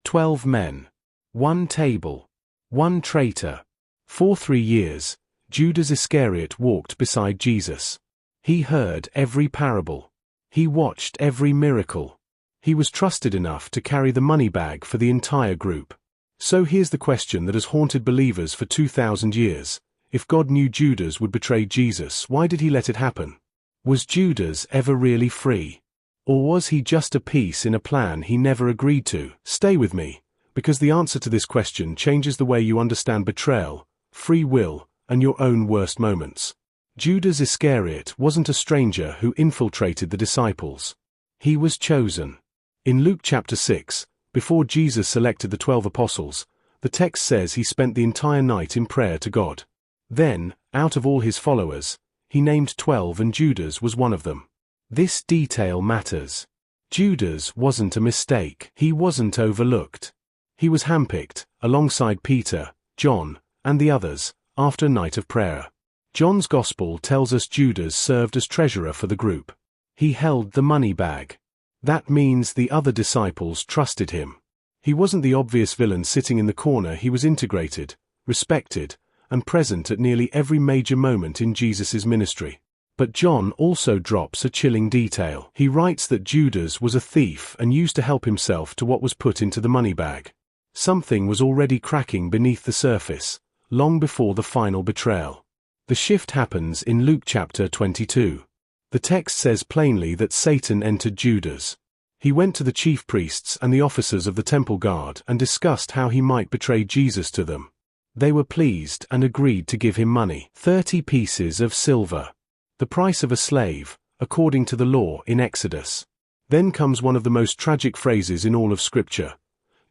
12 men. 1 table. 1 traitor. For 3 years, Judas Iscariot walked beside Jesus. He heard every parable. He watched every miracle. He was trusted enough to carry the money bag for the entire group. So here's the question that has haunted believers for 2,000 years. If God knew Judas would betray Jesus, why did he let it happen? Was Judas ever really free? Or was he just a piece in a plan he never agreed to? Stay with me, because the answer to this question changes the way you understand betrayal, free will, and your own worst moments. Judas Iscariot wasn't a stranger who infiltrated the disciples. He was chosen. In Luke chapter 6, before Jesus selected the 12 apostles, the text says he spent the entire night in prayer to God. Then, out of all his followers, he named 12 and Judas was one of them. This detail matters. Judas wasn't a mistake. He wasn't overlooked. He was handpicked, alongside Peter, John, and the others, after a night of prayer. John's Gospel tells us Judas served as treasurer for the group. He held the money bag. That means the other disciples trusted him. He wasn't the obvious villain sitting in the corner. He was integrated, respected, and present at nearly every major moment in Jesus' ministry. But John also drops a chilling detail. He writes that Judas was a thief and used to help himself to what was put into the money bag. Something was already cracking beneath the surface, long before the final betrayal. The shift happens in Luke chapter 22. The text says plainly that Satan entered Judas. He went to the chief priests and the officers of the temple guard and discussed how he might betray Jesus to them. They were pleased and agreed to give him money, 30 pieces of silver, the price of a slave, according to the law in Exodus. Then comes one of the most tragic phrases in all of Scripture.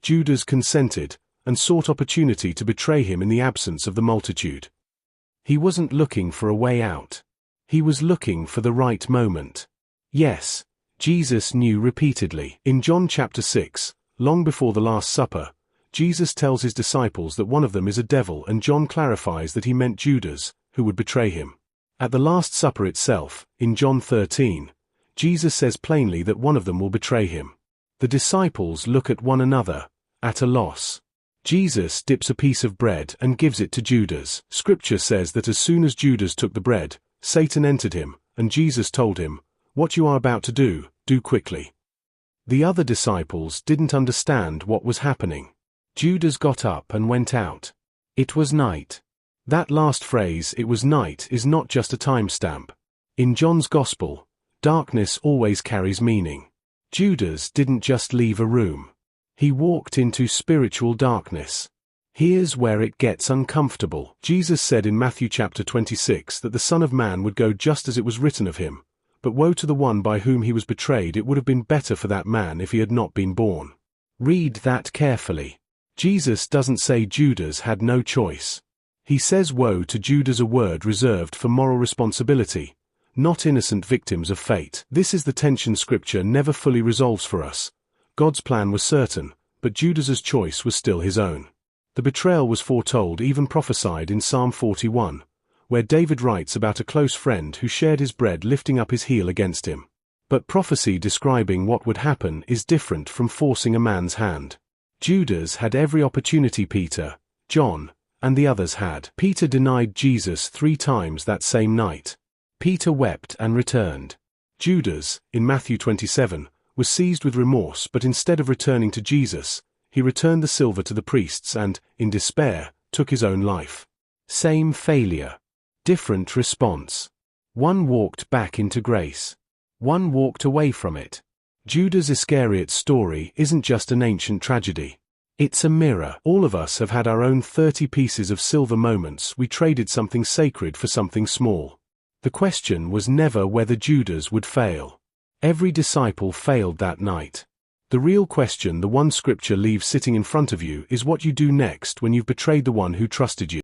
Judas consented and sought opportunity to betray him in the absence of the multitude. He wasn't looking for a way out. He was looking for the right moment. Yes, Jesus knew repeatedly. In John chapter 6, long before the Last Supper, Jesus tells his disciples that one of them is a devil, and John clarifies that he meant Judas, who would betray him. At the Last Supper itself, in John 13, Jesus says plainly that one of them will betray him. The disciples look at one another, at a loss. Jesus dips a piece of bread and gives it to Judas. Scripture says that as soon as Judas took the bread, Satan entered him, and Jesus told him, "What you are about to do, do quickly." The other disciples didn't understand what was happening. Judas got up and went out. It was night. That last phrase, "it was night," is not just a timestamp. In John's Gospel, darkness always carries meaning. Judas didn't just leave a room. He walked into spiritual darkness. Here's where it gets uncomfortable. Jesus said in Matthew chapter 26 that the Son of Man would go just as it was written of him, but woe to the one by whom he was betrayed. It would have been better for that man if he had not been born. Read that carefully. Jesus doesn't say Judas had no choice. He says woe to Judas, a word reserved for moral responsibility, not innocent victims of fate. This is the tension Scripture never fully resolves for us. God's plan was certain, but Judas's choice was still his own. The betrayal was foretold, even prophesied in Psalm 41, where David writes about a close friend who shared his bread lifting up his heel against him. But prophecy describing what would happen is different from forcing a man's hand. Judas had every opportunity. Peter, John, and the others had. Peter denied Jesus 3 times that same night. Peter wept and returned. Judas, in Matthew 27, was seized with remorse, but instead of returning to Jesus, he returned the silver to the priests and, in despair, took his own life. Same failure. Different response. One walked back into grace. One walked away from it. Judas Iscariot's story isn't just an ancient tragedy. It's a mirror. All of us have had our own 30 pieces of silver moments. We traded something sacred for something small. The question was never whether Judas would fail. Every disciple failed that night. The real question, the one Scripture leaves sitting in front of you, is what you do next when you've betrayed the one who trusted you.